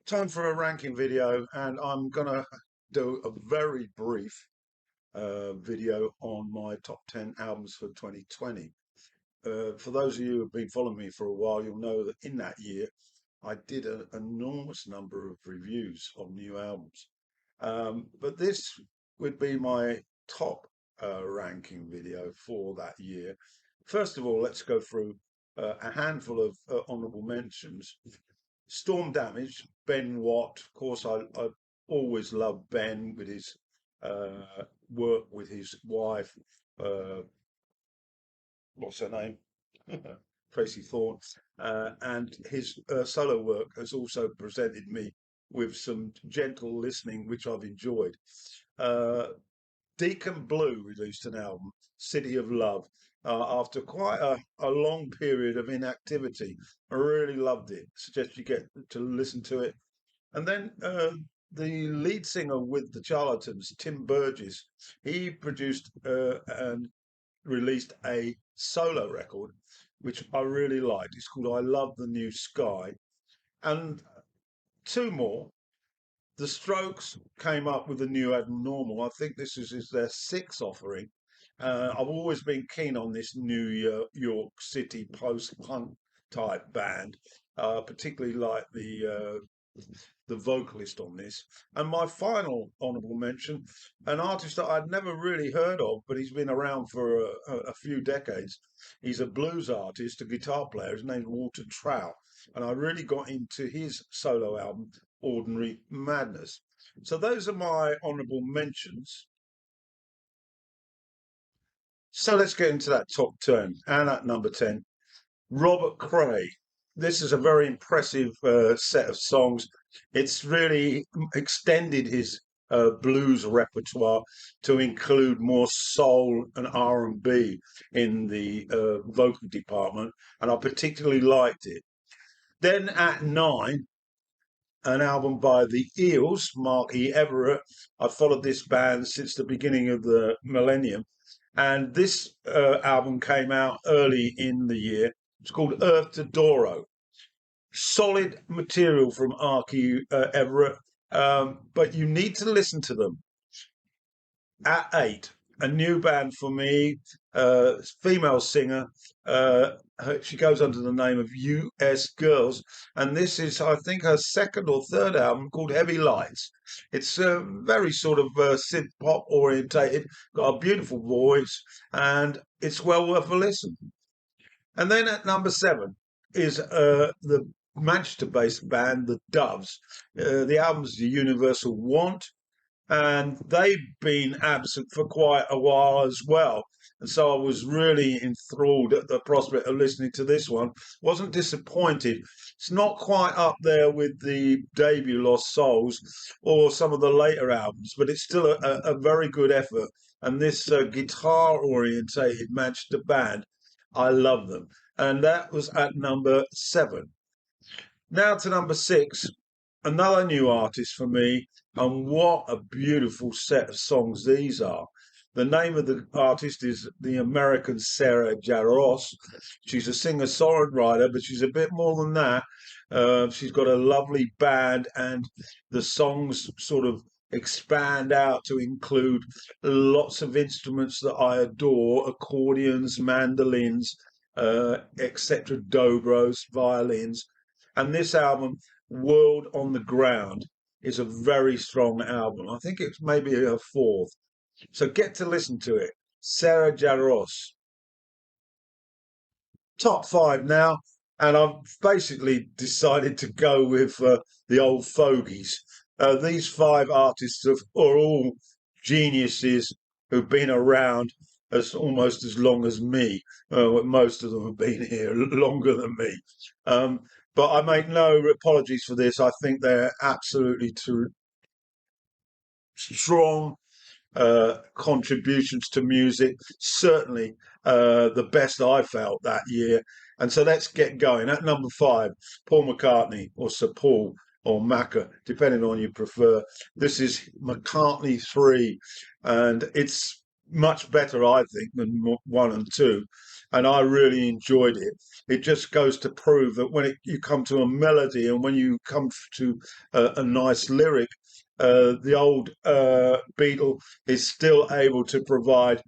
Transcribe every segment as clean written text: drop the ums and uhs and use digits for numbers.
Time for a ranking video, and I'm gonna do a very brief video on my top 10 albums for 2020. For those of you who have been following me for a while, you'll know that in that year I did an enormous number of reviews of new albums. But this would be my top ranking video for that year. First of all, let's go through a handful of honourable mentions. Storm Damage, Ben Watt. Of course, I always loved Ben with his work with his wife. Uh, what's her name? Tracy Thorn. And his solo work has also presented me with some gentle listening, which I've enjoyed. Uh, Deacon Blue released an album, City of Love, after quite a long period of inactivity. I really loved it. Suggest you get to listen to it. And then the lead singer with the Charlatans, Tim Burgess, he produced and released a solo record, which I really liked. It's called I Love the New Sky. And two more. The Strokes came up with a new abnormal. I think this is their sixth offering. I've always been keen on this New York City post-punk type band, particularly like the vocalist on this. And my final honourable mention, an artist that I'd never really heard of, but he's been around for a few decades. He's a blues artist, a guitar player. His name's Walter Trout. And I really got into his solo album, Ordinary Madness. So those are my honourable mentions. So let's get into that top 10. And at number 10, Robert Cray. This is a very impressive set of songs. It's really extended his blues repertoire to include more soul and R&B in the vocal department, and I particularly liked it. Then at 9, an album by the Eels, Mark E. Everett. I've followed this band since the beginning of the millennium, and this album came out early in the year. It's called Earth to Doro. Solid material from Archie Everett, but you need to listen to them. At 8, a new band for me, female singer. She goes under the name of US Girls, and this is, I think, her second or third album called Heavy Lights. It's very sort of synth pop orientated, got a beautiful voice, and it's well worth a listen. And then at number 7 is the Manchester-based band, the Doves. The album's The Universal Want, and they've been absent for quite a while as well. And so I was really enthralled at the prospect of listening to this one. Wasn't disappointed. It's not quite up there with the debut Lost Souls or some of the later albums, but it's still a very good effort. And this guitar orientated Manchester band, I love them. And that was at number 7. Now to number 6, another new artist for me, and what a beautiful set of songs these are. The name of the artist is the American Sarah Jaros. She's a singer-songwriter, but she's a bit more than that. She's got a lovely band, and the songs sort of expand out to include lots of instruments that I adore: accordions, mandolins, etc., dobros, violins. And this album, World on the Ground, is a very strong album. I think it's maybe her fourth. So get to listen to it. Sarah Jaros. Top 5 now. And I've basically decided to go with the old fogies. These 5 artists are all geniuses who've been around as almost as long as me. Most of them have been here longer than me. But I make no apologies for this. I think they're absolutely strong contributions to music. Certainly the best I felt that year. And so let's get going. At number 5, Paul McCartney, or Sir Paul, or Macca, depending on you prefer. This is McCartney 3, and it's much better, I think, than 1 and 2. and I really enjoyed it. It just goes to prove that when you come to a melody and when you come to a nice lyric, the old Beatle is still able to provide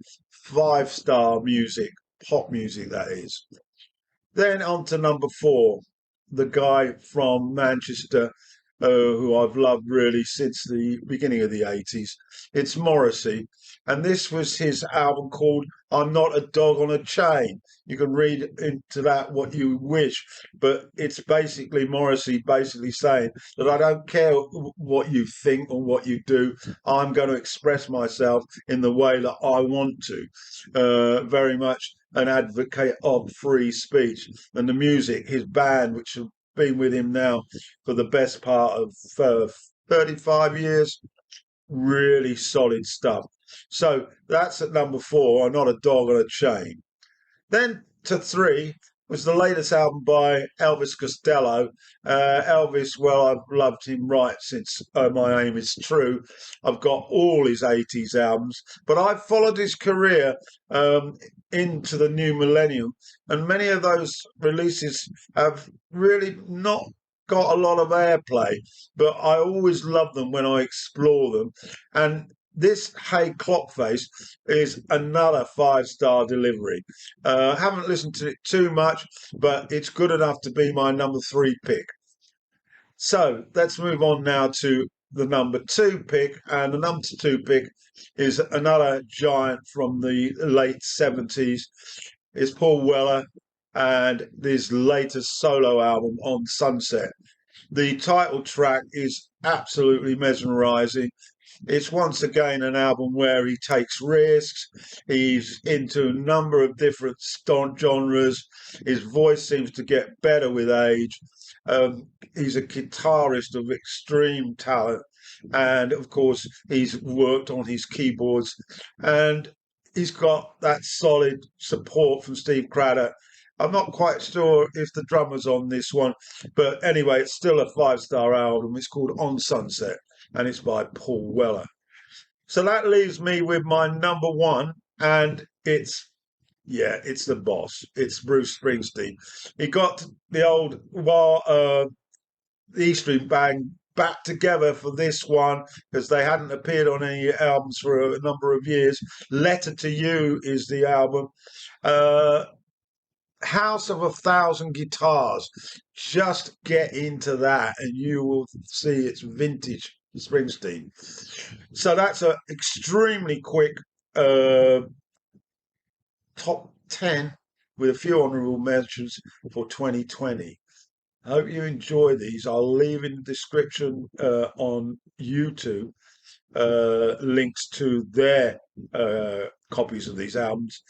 five-star music, pop music that is. Then on to number four, the guy from Manchester, who I've loved really since the beginning of the 80s. It's Morrissey. And this was his album called I'm Not a Dog on a Chain. You can read into that what you wish, but it's basically Morrissey basically saying that I don't care what you think or what you do. I'm going to express myself in the way that I want to. Very much an advocate of free speech. And the music, his band, which have been with him now for the best part of 35 years, really solid stuff. So that's at number four, Not a Dog on a Chain. Then to three was the latest album by Elvis Costello. Elvis, well, I've loved him right since My Aim Is True. I've got all his 80s albums, but I've followed his career into the new millennium, and many of those releases have really not got a lot of airplay, but I always love them when I explore them. And this Hey Clockface is another five-star delivery. Haven't listened to it too much, but it's good enough to be my number three pick. So let's move on now to the number two pick, and the number two pick is another giant from the late 70s. It's Paul Weller and his latest solo album, On Sunset. The title track is absolutely mesmerizing. It's once again an album where he takes risks. He's into a number of different genres. His voice seems to get better with age. He's a guitarist of extreme talent. And of course, he's worked on his keyboards, and he's got that solid support from Steve Craddock. I'm not quite sure if the drummer's on this one, but anyway, it's still a five-star album. It's called On Sunset, and it's by Paul Weller. So that leaves me with my number one, and it's the boss. It's Bruce Springsteen. He got the old E Street Band back together for this one because they hadn't appeared on any albums for a number of years. Letter to You is the album. Uh, House of a Thousand Guitars. Just get into that and you will see it's vintage Springsteen. So that's an extremely quick top 10 with a few honourable mentions for 2020. I hope you enjoy these. I'll leave in the description on YouTube links to their copies of these albums.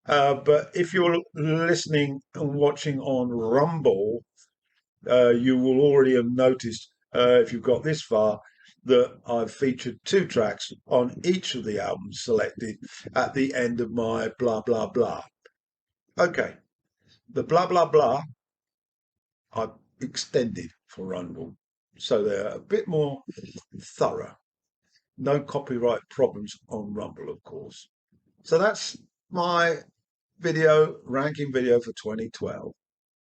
But if you're listening and watching on Rumble, you will already have noticed, if you've got this far, that I've featured two tracks on each of the albums selected at the end of my blah, blah, blah. Okay, the blah, blah, blah I've extended for Rumble, so they're a bit more thorough. No copyright problems on Rumble, of course. So that's my ranking video for 2012.